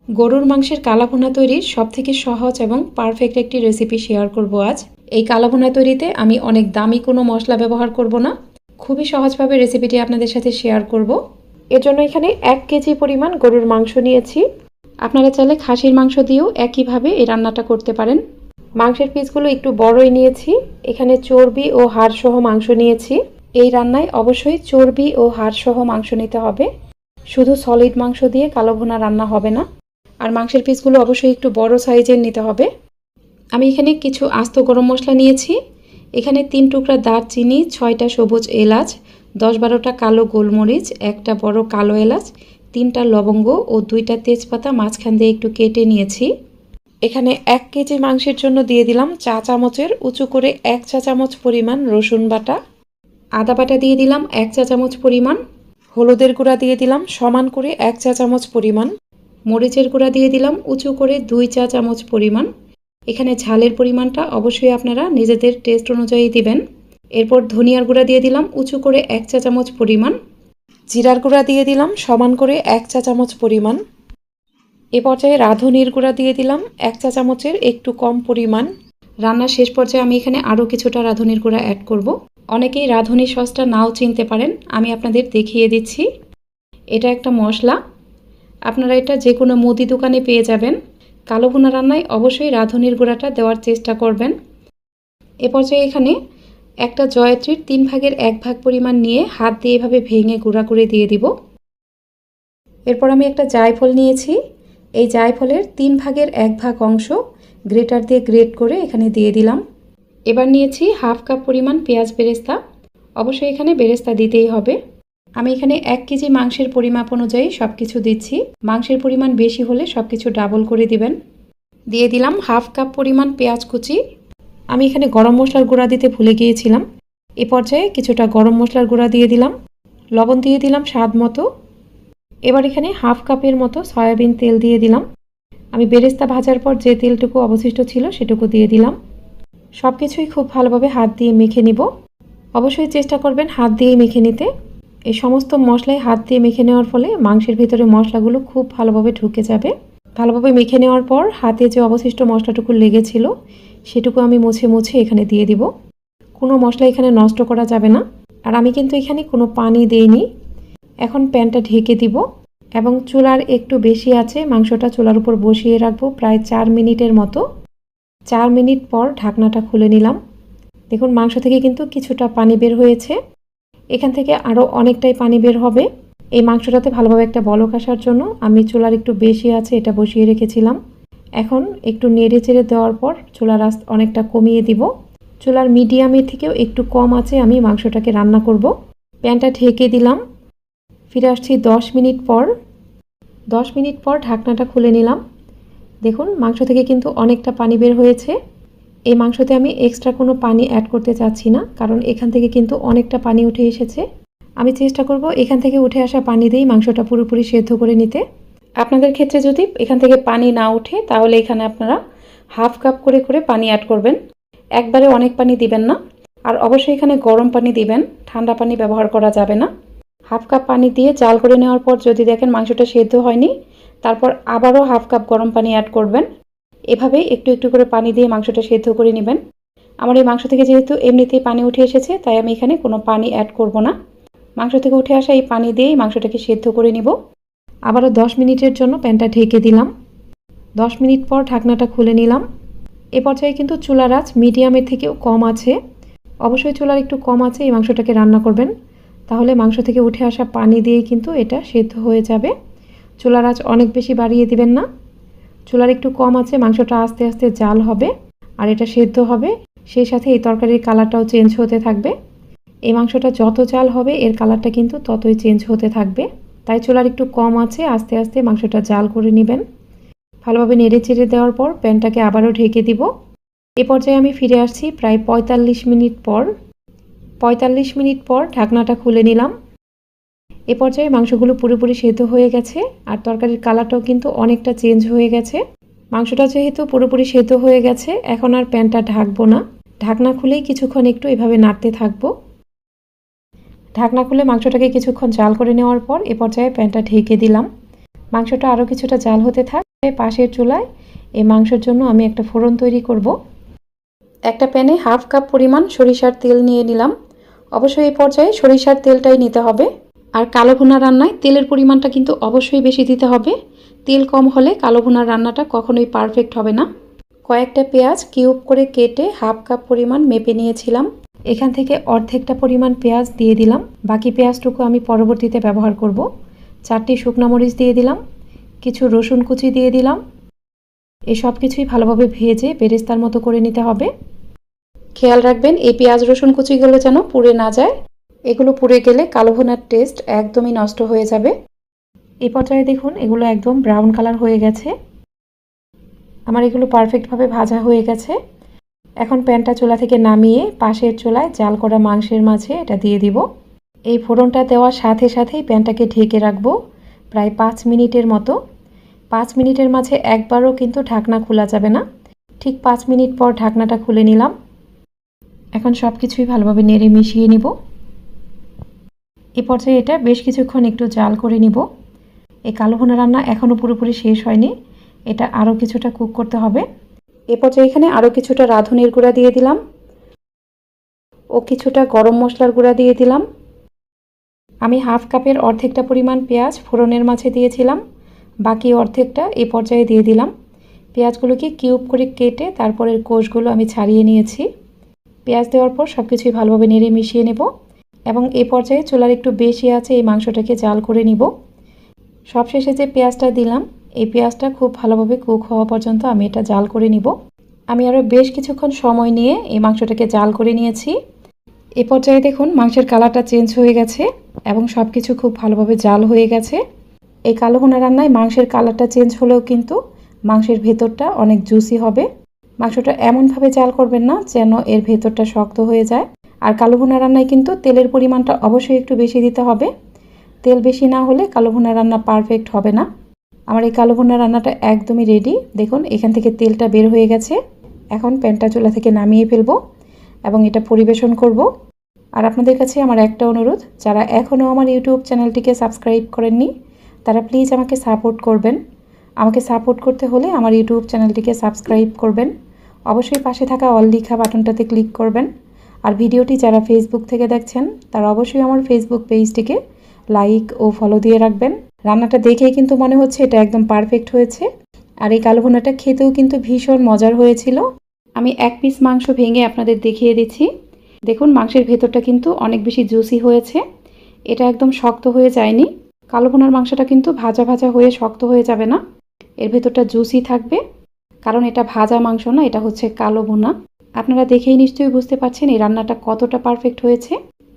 গরুর মাংসের কালাভুনা তৈরির সবথেকে সহজ এবং পারফেক্ট একটি রেসিপি শেয়ার করব আজ। এই কালাভুনা তৈরিতে আমি অনেক দামি কোনো মশলা ব্যবহার করব না, খুবই সহজভাবে রেসিপিটি আপনাদের সাথে শেয়ার করব। এর জন্য এখানে 1 কেজি পরিমাণ গরুর মাংস নিয়েছি। আপনারা চাইলে খাসির মাংস দিয়েও একইভাবে এই রান্নাটা করতে পারেন। মাংসের পিসগুলো একটু বড়ই নিয়েছি। এখানে চর্বি ও হাড় সহ মাংস নিয়েছি। এই রান্নায় অবশ্যই চর্বি ও হাড় সহ মাংস নিতে হবে, শুধু সলিড মাংস দিয়ে কালোভুনা রান্না হবে না। আর মাংসের পিসগুলো অবশ্যই একটু বড় সাইজের নিতে হবে। আমি এখানে কিছু আস্ত গরম মশলা নিয়েছি। এখানে 3 টুকরা দারচিনি, 6টা সবুজ এলাচ, 10-12টা কালো গোলমরিচ, একটা বড় কালো এলাচ, 3টা লবঙ্গ ও 2টা তেজপাতা মাঝখান দিয়ে একটু কেটে নিয়েছি। এখানে 1 কেজি মাংসের জন্য দিয়ে দিলাম চা চামচের উঁচু করে 1 চা চামচ পরিমাণ রসুন বাটা। আদা বাটা দিয়ে দিলাম 1 চা চামচ পরিমাণ। হলুদের গুঁড়া দিয়ে দিলাম সমান করে 1 চা চামচ পরিমাণ। মরিচের গুঁড়া দিয়ে দিলাম উঁচু করে 2 চা চামচ পরিমাণ। এখানে ঝালের পরিমাণটা অবশ্যই আপনারা নিজেদের টেস্ট অনুযায়ী দিবেন। এরপর ধনিয়ার গুঁড়া দিয়ে দিলাম উঁচু করে 1 চা চামচ পরিমাণ। জিরার গুঁড়া দিয়ে দিলাম সমান করে 1 চা চামচ পরিমাণ। এ পর্যায়ে রাঁধুনির গুঁড়া দিয়ে দিলাম 1 চা চামচের একটু কম পরিমাণ। রান্নার শেষ পর্যায়ে আমি এখানে আরও কিছুটা রাঁধুনির গুঁড়া অ্যাড করব। অনেকেই রাঁধুনি সসটা নাও চিনতে পারেন, আমি আপনাদের দেখিয়ে দিচ্ছি। এটা একটা মশলা, আপনারা এটা যে কোনো মুদি দোকানে পেয়ে যাবেন। কালোভুনা রান্নায় অবশ্যই রাঁধুনির গুঁড়াটা দেওয়ার চেষ্টা করবেন। এ পর্যায়ে এখানে একটা জয়ত্রীর 3 ভাগের 1 ভাগ পরিমাণ নিয়ে হাত দিয়ে এভাবে ভেঙে গুঁড়া করে দিয়ে দিব। এরপর আমি একটা জায়ফল নিয়েছি। এই জায়ফলের 3 ভাগের 1 ভাগ অংশ গ্রেটার দিয়ে গ্রেট করে এখানে দিয়ে দিলাম। এবার নিয়েছি হাফ কাপ পরিমাণ পেঁয়াজ বেরেস্তা। অবশ্যই এখানে বেরেস্তা দিতেই হবে। আমি এখানে 1 কেজি মাংসের পরিমাপ অনুযায়ী সব কিছু দিচ্ছি। মাংসের পরিমাণ বেশি হলে সব কিছু ডাবল করে দিবেন। দিয়ে দিলাম হাফ কাপ পরিমাণ পেঁয়াজ কুচি। আমি এখানে গরম মশলার গুঁড়া দিতে ভুলে গিয়েছিলাম। এ পর্যায়ে কিছুটা গরম মশলার গুঁড়া দিয়ে দিলাম। লবণ দিয়ে দিলাম স্বাদ মতো। এবার এখানে হাফ কাপের মতো সয়াবিন তেল দিয়ে দিলাম। আমি বেরেস্তা ভাজার পর যে তেলটুকু অবশিষ্ট ছিল সেটুকু দিয়ে দিলাম। সব কিছুই খুব ভালোভাবে হাত দিয়ে মেখে নিব। অবশ্যই চেষ্টা করবেন হাত দিয়েই মেখে নিতে। এই সমস্ত মশলাই হাত দিয়ে মেখে নেওয়ার ফলে মাংসের ভিতরে মশলাগুলো খুব ভালোভাবে ঢুকে যাবে। ভালোভাবে মেখে নেওয়ার পর হাতে যে অবশিষ্ট মশলাটুকু লেগেছিল সেটুকু আমি মুছে মুছে এখানে দিয়ে দিব। কোনো মশলা এখানে নষ্ট করা যাবে না। আর আমি কিন্তু এখানে কোনো পানি দেইনি। এখন প্যানটা ঢেকে দিব এবং চুলার একটু বেশি আছে মাংসটা চুলার উপর বসিয়ে রাখবো প্রায় 4 মিনিটের মতো। 4 মিনিট পর ঢাকনাটা খুলে নিলাম। দেখুন মাংস থেকে কিন্তু কিছুটা পানি বের হয়েছে। এখান থেকে আরও অনেকটাই পানি বের হবে। এই মাংসটাতে ভালোভাবে একটা বলক আসার জন্য আমি চুলার একটু বেশি আছে এটা বসিয়ে রেখেছিলাম। এখন একটু নেড়ে চেড়ে দেওয়ার পর চুলার আঁচ অনেকটা কমিয়ে দিব। চুলার মিডিয়ামে থেকেও একটু কম আছে আমি মাংসটাকে রান্না করব। প্যানটা ঢেকে দিলাম। ফিরে আসছি 10 মিনিট পর। 10 মিনিট পর ঢাকনাটা খুলে নিলাম। দেখুন মাংস থেকে কিন্তু অনেকটা পানি বের হয়েছে। এই মাংসতে আমি এক্সট্রা কোনো পানি অ্যাড করতে চাচ্ছি না, কারণ এখান থেকে কিন্তু অনেকটা পানি উঠে এসেছে। আমি চেষ্টা করব এখান থেকে উঠে আসা পানি দিয়েই মাংসটা পুরোপুরি সেদ্ধ করে নিতে। আপনাদের ক্ষেত্রে যদি এখান থেকে পানি না ওঠে তাহলে এখানে আপনারা হাফ কাপ করে করে পানি অ্যাড করবেন। একবারে অনেক পানি দিবেন না। আর অবশ্যই এখানে গরম পানি দিবেন, ঠান্ডা পানি ব্যবহার করা যাবে না। হাফ কাপ পানি দিয়ে জাল করে নেওয়ার পর যদি দেখেন মাংসটা সেদ্ধ হয়নি, তারপর আবারও হাফ কাপ গরম পানি অ্যাড করবেন। এভাবেই একটু একটু করে পানি দিয়ে মাংসটা সেদ্ধ করে নেবেন। আমার এই মাংস থেকে যেহেতু এমনিতেই পানি উঠে এসেছে তাই আমি এখানে কোনো পানি অ্যাড করব না। মাংস থেকে উঠে আসা এই পানি দিয়েই মাংসটাকে সেদ্ধ করে নিব। আবারও 10 মিনিটের জন্য প্যানটা ঢেকে দিলাম। 10 মিনিট পর ঢাকনাটা খুলে নিলাম। এ পর্যায়ে কিন্তু চুলার আঁচ মিডিয়ামের থেকেও কম আছে। অবশ্যই চুলার একটু কম আছে এই মাংসটাকে রান্না করবেন, তাহলে মাংস থেকে উঠে আসা পানি দিয়েই কিন্তু এটা সেদ্ধ হয়ে যাবে। চুলার আঁচ অনেক বেশি বাড়িয়ে দিবেন না। চুলার একটু কম আছে, মাংসটা আস্তে আস্তে জাল হবে আর এটা সেদ্ধ হবে। সেই সাথে এই তরকারির কালারটাও চেঞ্জ হতে থাকবে। এই মাংসটা যত জাল হবে এর কালারটা কিন্তু ততই চেঞ্জ হতে থাকবে। তাই চুলার একটু কম আছে, আস্তে আস্তে মাংসটা জাল করে নেবেন। ভালোভাবে নেড়ে চেড়ে দেওয়ার পর প্যানটাকে আবারও ঢেকে দিব। এ পর্যায়ে আমি ফিরে আসছি প্রায় 45 মিনিট পর। 45 মিনিট পর ঢাকনাটা খুলে নিলাম। এ পর্যায়ে মাংসগুলো পুরোপুরি সেদ্ধ হয়ে গেছে আর তরকারির কালারটাও কিন্তু অনেকটা চেঞ্জ হয়ে গেছে। মাংসটা যেহেতু পুরোপুরি সেদ্ধ হয়ে গেছে এখন আর প্যানটা ঢাকবো না। ঢাকনা খুলেই কিছুক্ষণ একটু এভাবে নাড়তে থাকবো। ঢাকনা খুলে মাংসটাকে কিছুক্ষণ জাল করে নেওয়ার পর এ পর্যায়ে প্যানটা ঢেকে দিলাম। মাংসটা আরও কিছুটা জাল হতে থাক। পাশের চুলায় এই মাংসের জন্য আমি একটা ফোড়ন তৈরি করব। একটা প্যানে হাফ কাপ পরিমাণ সরিষার তেল নিয়ে নিলাম। অবশ্যই এই পর্যায়ে সরিষার তেলটাই নিতে হবে। আর কালো ভুনা রান্নায় তেলের পরিমাণটা কিন্তু অবশ্যই বেশি দিতে হবে। তেল কম হলে কালো ভুনার রান্নাটা কখনোই পারফেক্ট হবে না। কয়েকটা পেঁয়াজ কিউব করে কেটে হাফ কাপ পরিমাণ মেপে নিয়েছিলাম। এখান থেকে অর্ধেকটা পরিমাণ পেঁয়াজ দিয়ে দিলাম। বাকি পেঁয়াজটুকু আমি পরবর্তীতে ব্যবহার করব। 4টি শুকনো মরিচ দিয়ে দিলাম, কিছু রসুন কুচি দিয়ে দিলাম। এই সব কিছুই ভালোভাবে ভেজে বেরেস্তার মতো করে নিতে হবে। খেয়াল রাখবেন এই পেঁয়াজ রসুন কুচিগুলো যেন পুড়ে না যায়। এগুলো পুড়ে গেলে কালো ভুনার টেস্ট একদমই নষ্ট হয়ে যাবে। এই পর্যায়ে দেখুন এগুলো একদম ব্রাউন কালার হয়ে গেছে। আমার এগুলো পারফেক্টভাবে ভাজা হয়ে গেছে। এখন প্যানটা চুলা থেকে নামিয়ে পাশের চুলায় জাল করা মাংসের মাঝে এটা দিয়ে দিব। এই ফোড়নটা দেওয়ার সাথে সাথেই প্যানটাকে ঢেকে রাখবো প্রায় 5 মিনিটের মতো। 5 মিনিটের মাঝে একবারও কিন্তু ঢাকনা খোলা যাবে না। ঠিক 5 মিনিট পর ঢাকনাটা খুলে নিলাম। এখন সব কিছুই ভালোভাবে নেড়ে মিশিয়ে নিব। এই পর্যায়ে এটা বেশ কিছুক্ষণ একটু জাল করে নিব। এই কালো ভুনা রান্না এখনও পুরোপুরি শেষ হয়নি, এটা আরও কিছুটা কুক করতে হবে। এ পর্যায়ে এখানে আরও কিছুটা রাঁধুনির গুঁড়া দিয়ে দিলাম ও কিছুটা গরম মশলার গুঁড়া দিয়ে দিলাম। আমি হাফ কাপের অর্ধেকটা পরিমাণ পেঁয়াজ ফোড়নের মাঝে দিয়েছিলাম, বাকি অর্ধেকটা এই পর্যায়ে দিয়ে দিলাম। পেঁয়াজগুলোকে কিউব করে কেটে তারপরের কোষগুলো আমি ছাড়িয়ে নিয়েছি। পেঁয়াজ দেওয়ার পর সব কিছুই ভালোভাবে নেড়ে মিশিয়ে নেব এবং এই পর্যায়ে চুলার একটু বেশি আছে এই মাংসটাকে জাল করে নিব। সবশেষে যে পেঁয়াজটা দিলাম এই পেঁয়াজটা খুব ভালোভাবে কুক হওয়া পর্যন্ত আমি এটা জাল করে নিব। আমি আরও বেশ কিছুক্ষণ সময় নিয়ে এই মাংসটাকে জাল করে নিয়েছি। এ পর্যায়ে দেখুন মাংসের কালারটা চেঞ্জ হয়ে গেছে এবং সব কিছু খুব ভালোভাবে জাল হয়ে গেছে। এই কালো ভুনা রান্নায় মাংসের কালারটা চেঞ্জ হলেও কিন্তু মাংসের ভেতরটা অনেক জুসি হবে। মাংসটা এমনভাবে জাল করবেন না যেন এর ভেতরটা শক্ত হয়ে যায়। আর কালো ভুনা রান্নায় কিন্তু তেলের পরিমাণটা অবশ্যই একটু বেশি দিতে হবে। তেল বেশি না হলে কালো ভুনা রান্না পারফেক্ট হবে না। আমার এই কালো ভুনা রান্নাটা একদমই রেডি। দেখুন এখান থেকে তেলটা বের হয়ে গেছে। এখন প্যানটা চুলা থেকে নামিয়ে ফেলবো এবং এটা পরিবেশন করব। আর আপনাদের কাছে আমার একটা অনুরোধ, যারা এখনও আমার ইউটিউব চ্যানেলটিকে সাবস্ক্রাইব করেননি তারা প্লিজ আমাকে সাপোর্ট করবেন। আমাকে সাপোর্ট করতে হলে আমার ইউটিউব চ্যানেলটিকে সাবস্ক্রাইব করবেন। অবশ্যই পাশে থাকা অল লেখা বাটনটাতে ক্লিক করবেন। আর ভিডিওটি যারা ফেসবুক থেকে দেখছেন তারা অবশ্যই আমার ফেসবুক পেজটিকে লাইক ও ফলো দিয়ে রাখবেন। রান্নাটা দেখেই কিন্তু মনে হচ্ছে এটা একদম পারফেক্ট হয়েছে। আর এই কালো ভুনাটা খেতেও কিন্তু ভীষণ মজার হয়েছিল। আমি এক পিস মাংস ভেঙে আপনাদের দেখিয়ে দিচ্ছি। দেখুন মাংসের ভেতরটা কিন্তু অনেক বেশি জুসি হয়েছে, এটা একদম শক্ত হয়ে যায়নি। কালো ভুনার মাংসটা কিন্তু ভাজা ভাজা হয়ে শক্ত হয়ে যাবে না, এর ভেতরটা জুসি থাকবে, কারণ এটা ভাজা মাংস না, এটা হচ্ছে কালো ভুনা। আপনারা দেখেই নিশ্চয়ই বুঝতে পারছেন এই রান্নাটা কতটা পারফেক্ট হয়েছে।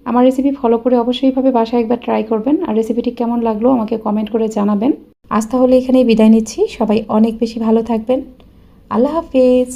আমার রেসিপি ফলো করে অবশ্যইভাবে বাসায় একবার ট্রাই করবেন। আর রেসিপিটি কেমন লাগলো আমাকে কমেন্ট করে জানাবেন। আজ তাহলে এখানেই বিদায় নিচ্ছি। সবাই অনেক বেশি ভালো থাকবেন। আল্লাহ হাফেজ।